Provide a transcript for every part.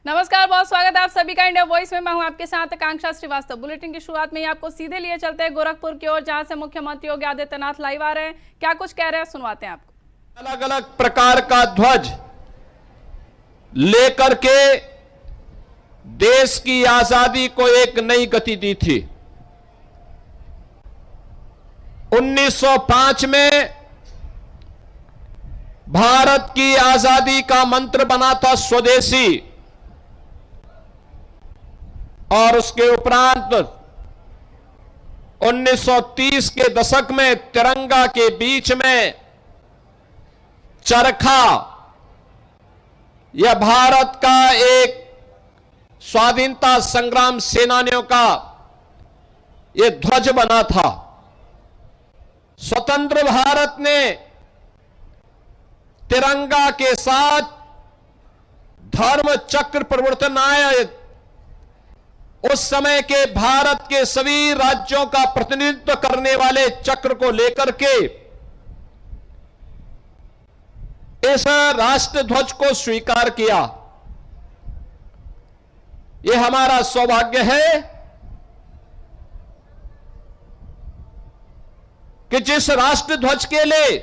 नमस्कार, बहुत स्वागत है आप सभी का इंडिया वॉइस में। मैं हूं आपके साथ आकांक्षा श्रीवास्तव। बुलेटिन की शुरुआत में ही आपको सीधे लिए चलते हैं गोरखपुर की ओर, जहां से मुख्यमंत्री योगी आदित्यनाथ लाइव आ रहे हैं। क्या कुछ कह रहे हैं, सुनवाते हैं आपको। अलग अलग प्रकार का ध्वज लेकर के देश की आजादी को एक नई गति दी थी। 1905 में भारत की आजादी का मंत्र बना था स्वदेशी, और उसके उपरांत 1930 के दशक में तिरंगा के बीच में चरखा यह भारत का एक स्वाधीनता संग्राम सेनानियों का यह ध्वज बना था। स्वतंत्र भारत ने तिरंगा के साथ धर्म चक्र परिवर्तन आया। उस समय के भारत के सभी राज्यों का प्रतिनिधित्व करने वाले चक्र को लेकर के इस राष्ट्र ध्वज को स्वीकार किया। यह हमारा सौभाग्य है कि जिस राष्ट्र ध्वज के लिए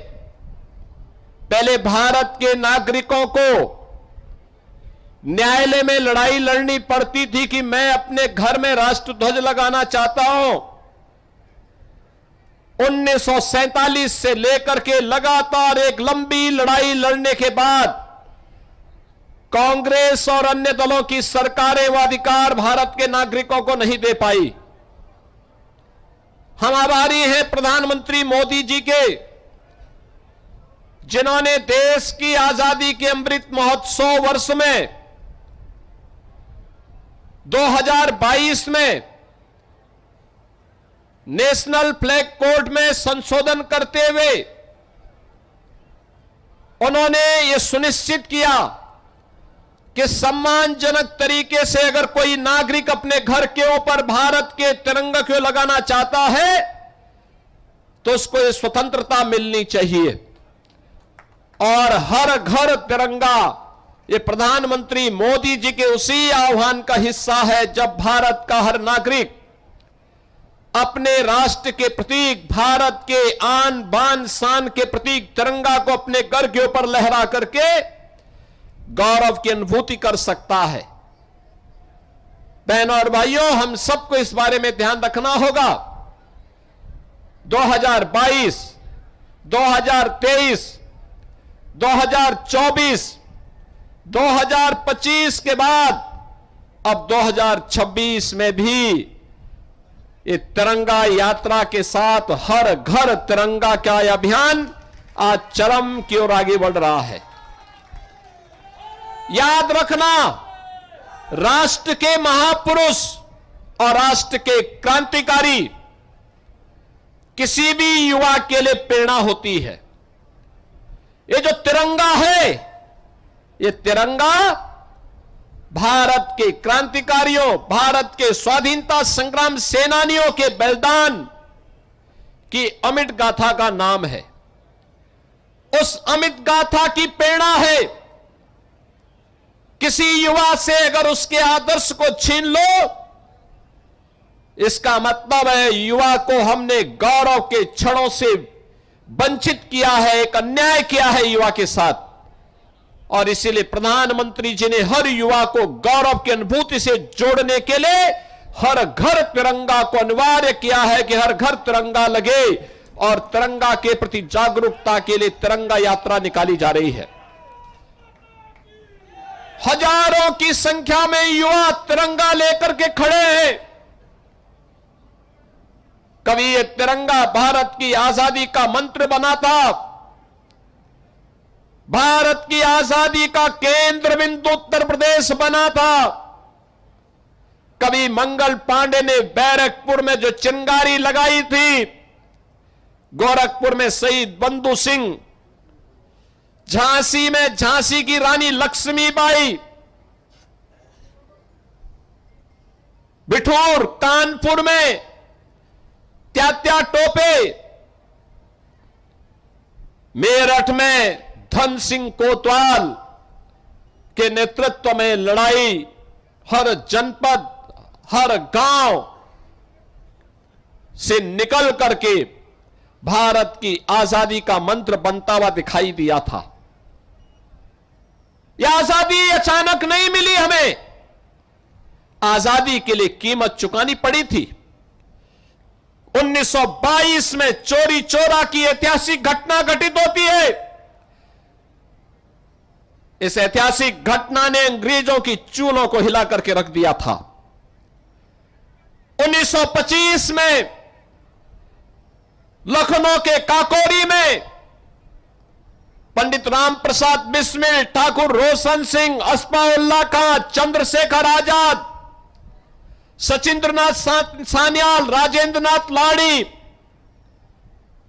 पहले भारत के नागरिकों को न्यायालय में लड़ाई लड़नी पड़ती थी कि मैं अपने घर में राष्ट्र ध्वज लगाना चाहता हूं, 1947 से लेकर के लगातार एक लंबी लड़ाई लड़ने के बाद कांग्रेस और अन्य दलों की सरकारें वह अधिकार भारत के नागरिकों को नहीं दे पाई। हम आभारी हैं प्रधानमंत्री मोदी जी के, जिन्होंने देश की आजादी के अमृत महोत्सव वर्ष में 2022 में नेशनल फ्लैग कोड में संशोधन करते हुए उन्होंने यह सुनिश्चित किया कि सम्मानजनक तरीके से अगर कोई नागरिक अपने घर के ऊपर भारत के तिरंगा को लगाना चाहता है तो उसको यह स्वतंत्रता मिलनी चाहिए। और हर घर तिरंगा ये प्रधानमंत्री मोदी जी के उसी आह्वान का हिस्सा है, जब भारत का हर नागरिक अपने राष्ट्र के प्रतीक, भारत के आन बान शान के प्रतीक तिरंगा को अपने घर के ऊपर लहरा करके गौरव की अनुभूति कर सकता है। बहनों और भाइयों, हम सबको इस बारे में ध्यान रखना होगा। 2022, 2023, 2024, 2025 के बाद अब 2026 में भी ये तिरंगा यात्रा के साथ हर घर तिरंगा का यह अभियान आज चरम की ओर आगे बढ़ रहा है। याद रखना, राष्ट्र के महापुरुष और राष्ट्र के क्रांतिकारी किसी भी युवा के लिए प्रेरणा होती है। ये जो तिरंगा है, ये तिरंगा भारत के क्रांतिकारियों, भारत के स्वाधीनता संग्राम सेनानियों के बलिदान की अमिट गाथा का नाम है। उस अमिट गाथा की प्रेरणा है। किसी युवा से अगर उसके आदर्श को छीन लो, इसका मतलब है युवा को हमने गौरव के क्षणों से वंचित किया है, एक अन्याय किया है युवा के साथ। और इसीलिए प्रधानमंत्री जी ने हर युवा को गौरव की अनुभूति से जोड़ने के लिए हर घर तिरंगा को अनिवार्य किया है कि हर घर तिरंगा लगे, और तिरंगा के प्रति जागरूकता के लिए तिरंगा यात्रा निकाली जा रही है। हजारों की संख्या में युवा तिरंगा लेकर के खड़े हैं। कभी ये तिरंगा भारत की आजादी का मंत्र बना था, भारत की आजादी का केंद्र बिंदु उत्तर प्रदेश बना था। कभी मंगल पांडे ने बैरकपुर में जो चिंगारी लगाई थी, गोरखपुर में शहीद बंधु सिंह, झांसी में झांसी की रानी लक्ष्मीबाई, बिठूर कानपुर में त्यात्या टोपे, मेरठ में धन सिंह कोतवाल, के नेतृत्व में लड़ाई हर जनपद, हर गांव से निकल करके भारत की आजादी का मंत्र बनता हुआ दिखाई दिया था। यह आजादी अचानक नहीं मिली हमें, आजादी के लिए कीमत चुकानी पड़ी थी। 1922 में चोरी चोरा की ऐतिहासिक घटना घटित होती है। इस ऐतिहासिक घटना ने अंग्रेजों की चूलों को हिला करके रख दिया था। 1925 में लखनऊ के काकोरी में पंडित राम प्रसाद बिस्मिल, ठाकुर रोशन सिंह, अस्फाउल्लाह खां, चंद्रशेखर आजाद, सचिंद्रनाथ सान्याल, राजेंद्र नाथ लाड़ी,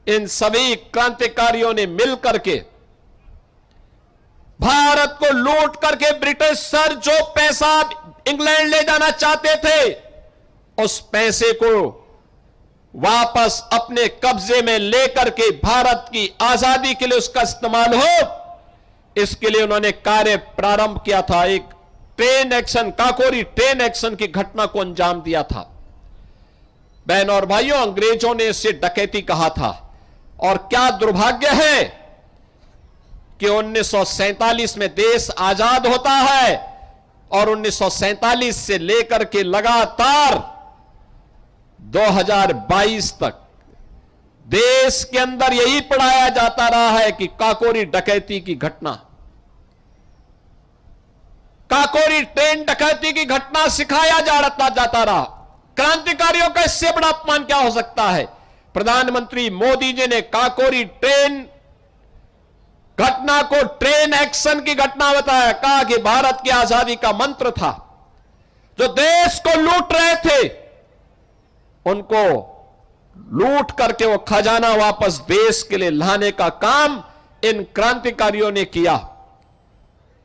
इन सभी क्रांतिकारियों ने मिलकर के भारत को लूट करके ब्रिटिश सर जो पैसा इंग्लैंड ले जाना चाहते थे, उस पैसे को वापस अपने कब्जे में लेकर के भारत की आजादी के लिए उसका इस्तेमाल हो, इसके लिए उन्होंने कार्य प्रारंभ किया था। एक train action, Kakori train action की घटना को अंजाम दिया था। बहनों और भाइयों, अंग्रेजों ने इसे डकैती कहा था। और क्या दुर्भाग्य है कि 1947 में देश आजाद होता है और 1947 से लेकर के लगातार 2022 तक देश के अंदर यही पढ़ाया जाता रहा है कि काकोरी डकैती की घटना, काकोरी ट्रेन डकैती की घटना सिखाया जाता रहा। क्रांतिकारियों का इससे बड़ा अपमान क्या हो सकता है। प्रधानमंत्री मोदी जी ने काकोरी ट्रेन घटना को ट्रेन एक्शन की घटना बताया, कहा कि भारत की आजादी का मंत्र था। जो देश को लूट रहे थे उनको लूट करके वो खजाना वापस देश के लिए लाने का काम इन क्रांतिकारियों ने किया।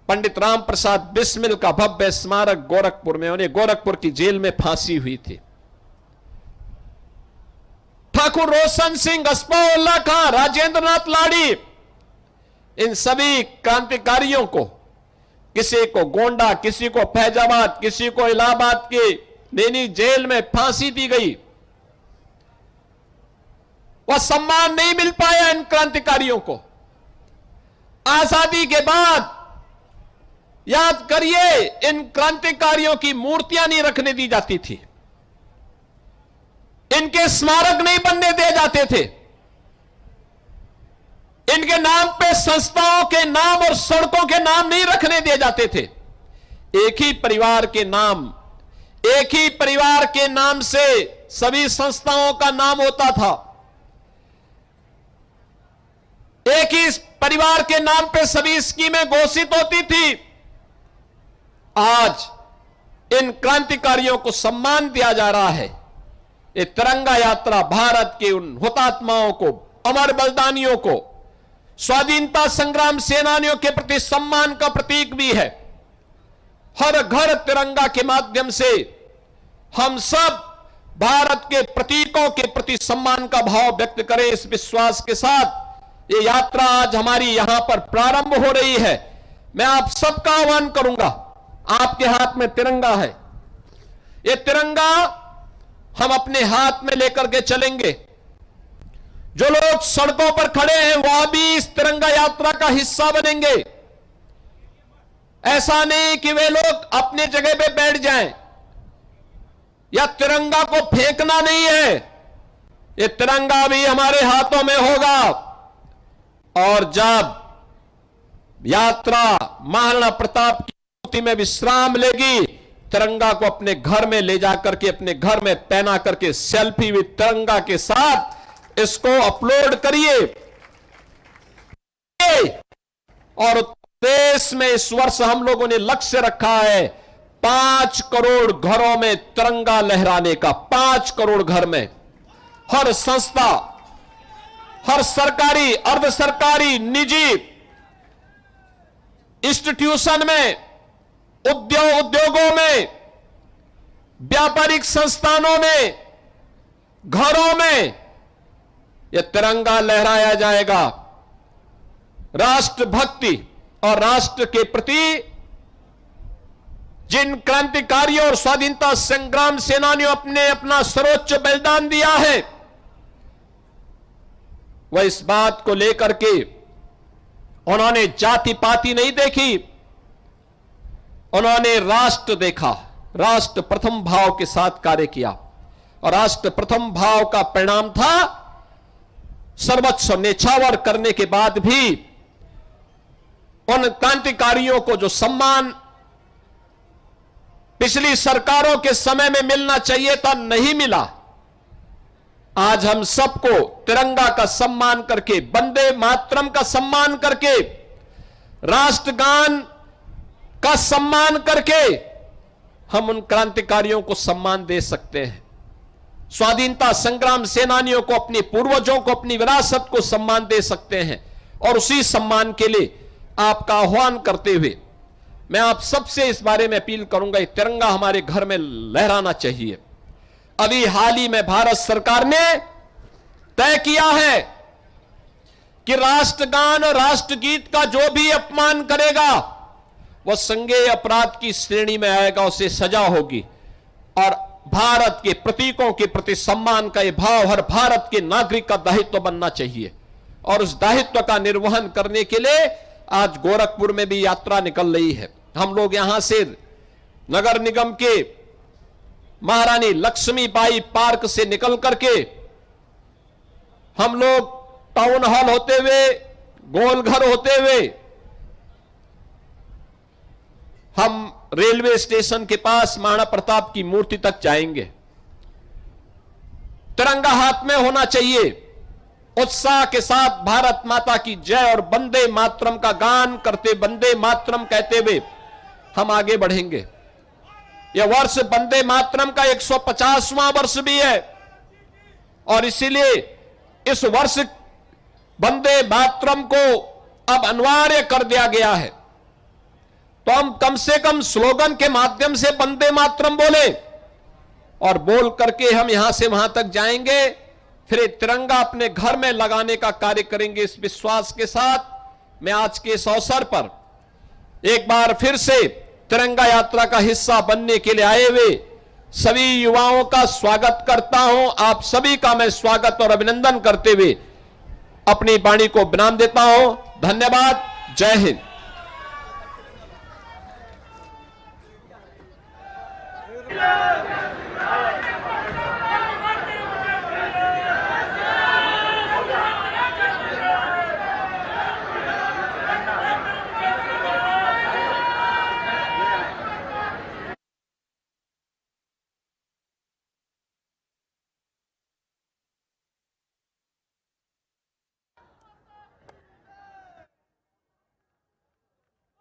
पंडित राम प्रसाद बिस्मिल का भव्य स्मारक गोरखपुर में, उन्हें गोरखपुर की जेल में फांसी हुई थी। ठाकुर रोशन सिंह, अस्फाउल्लाह खां, राजेंद्र नाथ लाड़ी, इन सभी क्रांतिकारियों को, किसी को गोंडा, किसी को फैजाबाद, किसी को इलाहाबाद के नैनी जेल में फांसी दी गई। वह सम्मान नहीं मिल पाया इन क्रांतिकारियों को। आजादी के बाद याद करिए, इन क्रांतिकारियों की मूर्तियां नहीं रखने दी जाती थी, इनके स्मारक नहीं बनने दिए जाते थे, इनके नाम पे संस्थाओं के नाम और सड़कों के नाम नहीं रखने दिए जाते थे। एक ही परिवार के नाम, एक ही परिवार के नाम से सभी संस्थाओं का नाम होता था। एक ही परिवार के नाम पे सभी स्कीमें घोषित होती थी। आज इन क्रांतिकारियों को सम्मान दिया जा रहा है। ये तिरंगा यात्रा भारत के उन हुतात्माओं को, अमर बलिदानियों को, स्वाधीनता संग्राम सेनानियों के प्रति सम्मान का प्रतीक भी है। हर घर तिरंगा के माध्यम से हम सब भारत के प्रतीकों के प्रति सम्मान का भाव व्यक्त करें। इस विश्वास के साथ ये यात्रा आज हमारी यहां पर प्रारंभ हो रही है। मैं आप सबका आह्वान करूंगा, आपके हाथ में तिरंगा है, ये तिरंगा हम अपने हाथ में लेकर के चलेंगे। जो लोग सड़कों पर खड़े हैं वह भी इस तिरंगा यात्रा का हिस्सा बनेंगे। ऐसा नहीं कि वे लोग अपने जगह पे बैठ जाएं, या तिरंगा को फेंकना नहीं है। ये तिरंगा भी हमारे हाथों में होगा। और जब यात्रा महाराणा प्रताप की मूर्ति में विश्राम लेगी, तिरंगा को अपने घर में ले जाकर के अपने घर में पहना करके सेल्फी विद तिरंगा के साथ इसको अपलोड करिए। और देश में इस वर्ष हम लोगों ने लक्ष्य रखा है 5 करोड़ घरों में तिरंगा लहराने का। 5 करोड़ घर में, हर संस्था, हर सरकारी, अर्ध सरकारी, निजी इंस्टीट्यूशन में, उद्योगों में, व्यापारिक संस्थानों में, घरों में यह तिरंगा लहराया जाएगा। राष्ट्रभक्ति और राष्ट्र के प्रति जिन क्रांतिकारियों और स्वाधीनता संग्राम सेनानियों अपने अपना सर्वोच्च बलिदान दिया है, वह इस बात को लेकर के उन्होंने जाति पाति नहीं देखी, उन्होंने राष्ट्र देखा, राष्ट्र प्रथम भाव के साथ कार्य किया। और राष्ट्र प्रथम भाव का परिणाम था सर्वोच्च न्यौछावर करने के बाद भी उन क्रांतिकारियों को जो सम्मान पिछली सरकारों के समय में मिलना चाहिए था, नहीं मिला। आज हम सबको तिरंगा का सम्मान करके, वंदे मातरम का सम्मान करके, राष्ट्रगान का सम्मान करके हम उन क्रांतिकारियों को सम्मान दे सकते हैं। स्वाधीनता संग्राम सेनानियों को, अपने पूर्वजों को, अपनी विरासत को सम्मान दे सकते हैं। और उसी सम्मान के लिए आपका आह्वान करते हुए मैं आप सबसे इस बारे में अपील करूंगा, ये तिरंगा हमारे घर में लहराना चाहिए। अभी हाल ही में भारत सरकार ने तय किया है कि राष्ट्रगान और राष्ट्रगीत का जो भी अपमान करेगा वह संज्ञेय अपराध की श्रेणी में आएगा, उसे सजा होगी। और भारत के प्रतीकों के प्रति सम्मान का यह भाव हर भारत के नागरिक का दायित्व बनना चाहिए। और उस दायित्व का निर्वहन करने के लिए आज गोरखपुर में भी यात्रा निकल रही है। हम लोग यहां से नगर निगम के महारानी लक्ष्मीबाई पार्क से निकल करके हम लोग टाउन हॉल होते हुए, गोलघर होते हुए हम रेलवे स्टेशन के पास महाराणा प्रताप की मूर्ति तक जाएंगे। तिरंगा हाथ में होना चाहिए। उत्साह के साथ भारत माता की जय और वंदे मातरम का गान करते, वंदे मातरम कहते हुए हम आगे बढ़ेंगे। यह वर्ष वंदे मातरम का 150वां वर्ष भी है और इसीलिए इस वर्ष वंदे मातरम को अब अनिवार्य कर दिया गया है। तो हम कम से कम स्लोगन के माध्यम से वंदे मातरम बोले और बोल करके हम यहां से वहां तक जाएंगे, फिर तिरंगा अपने घर में लगाने का कार्य करेंगे। इस विश्वास के साथ मैं आज के इस अवसर पर एक बार फिर से तिरंगा यात्रा का हिस्सा बनने के लिए आए हुए सभी युवाओं का स्वागत करता हूं। आप सभी का मैं स्वागत और अभिनंदन करते हुए अपनी वाणी को विराम देता हूं। धन्यवाद। जय हिंद।